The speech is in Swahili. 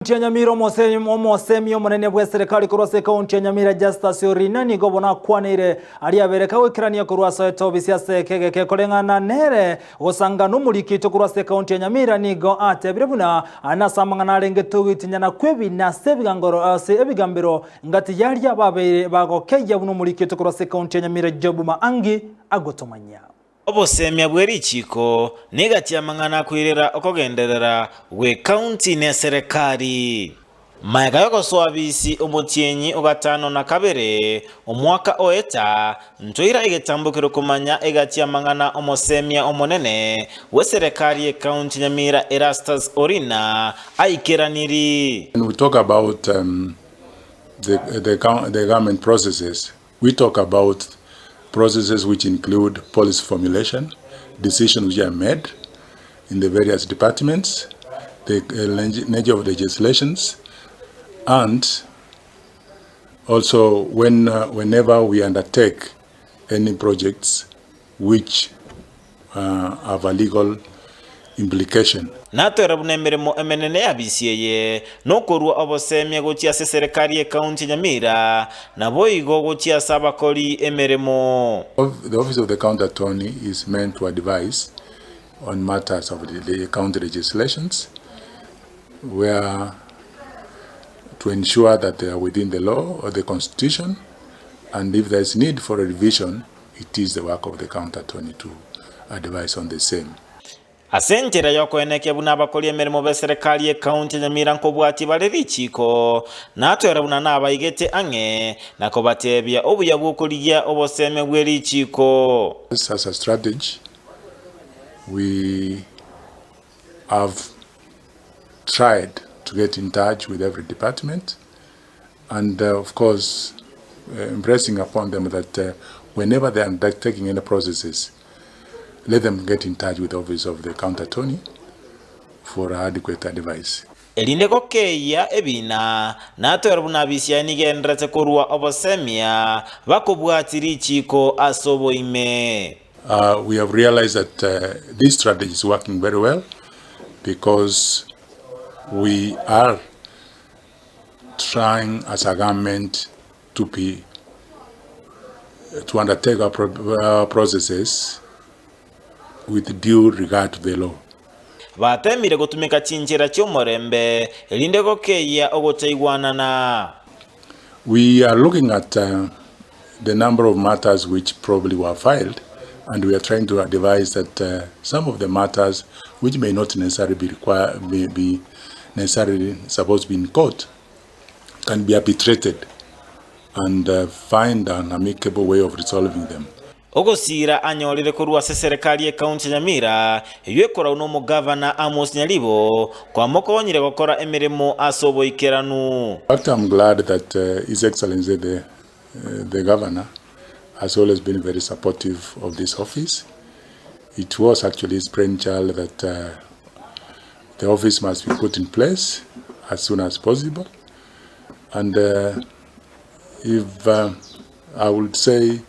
Kaunti ya Nyamira omosemi omonene bwa serikali kurwase kaunti ya Nyamira Justice Orina nigo bona kwanire ali abereka wikirania kurwasa etobisi ase kegeke kolengana nere gosanga n'umurikito kurwase kaunti ya Nyamira nigo atebire buna anasamangana arengetugitinya na kwebina sebigangoro ase ebigambiro ngati yaria babere bagokeya buno umurikito kurwase kaunti ya Nyamira Jobuma angi agotomanya obosemia bwerichiko negati amangana kwirira okogenderera we kaunti ne serikali maega yoko swabisi omutienyi ogatano na kabere omwaka oeta ntoira igetambukiro kumanya egati amangana omosemia omonene we serikali ye kaunti Nyamira Erastus Orina aikeraniri. When we talk about the government processes, we talk about processes which include policy formulation, decisions which are made in the various departments, the nature of legislations, and also whenever we undertake any projects which have a legal implication. Natwera bunemeremo emenene yabisiye nokorwa obosemia gotia se serikali ye kaunti Nyamira na boigo gotia sabakoli emeremo. The office of the county attorney is meant to advise on matters of the county legislations, where to ensure that they are within the law or the constitution, and if there is need for a revision, it is the work of the county attorney to advise on the same. Asentera yoko eneke buna abakoli emeremo be serikali ye kaunti Nyamira nkobwati balerichiko natwera buna nabaigete ange nakobatebya obuya bwokoliya oboseme bwerichiko. As a strategy, we have tried to get in touch with every department, and of course impressing upon them that whenever they are undertaking any processes, let them get in touch with the office of the county attorney for adequate advice. Elinde kokeya ebina natwera buna bisia nigendrete korwa obosemia bakobwatiri chiko asobo ime. We have realized that this strategy is working very well because we are trying as a government to undertake our processes with due regard to the law. Batemire gutumika chinjira cy'omorembe elinde kokeya ogotaigwanana. We are looking at the number of matters which probably were filed, and we are trying to advise that some of the matters which may not necessarily be necessarily supposed to be in court can be arbitrated and find an amicable way of resolving them. Ogosira anyolire kurwa se serikali ye kaunti Nyamira yekora uno mugavana Amos Nyalibo kwa mokonyire gukora emirimo asobo ikeranu. I'm glad that His Excellency the governor has always been very supportive of this office. It was actually his brainchild that the office must be put in place as soon as possible, and if I would say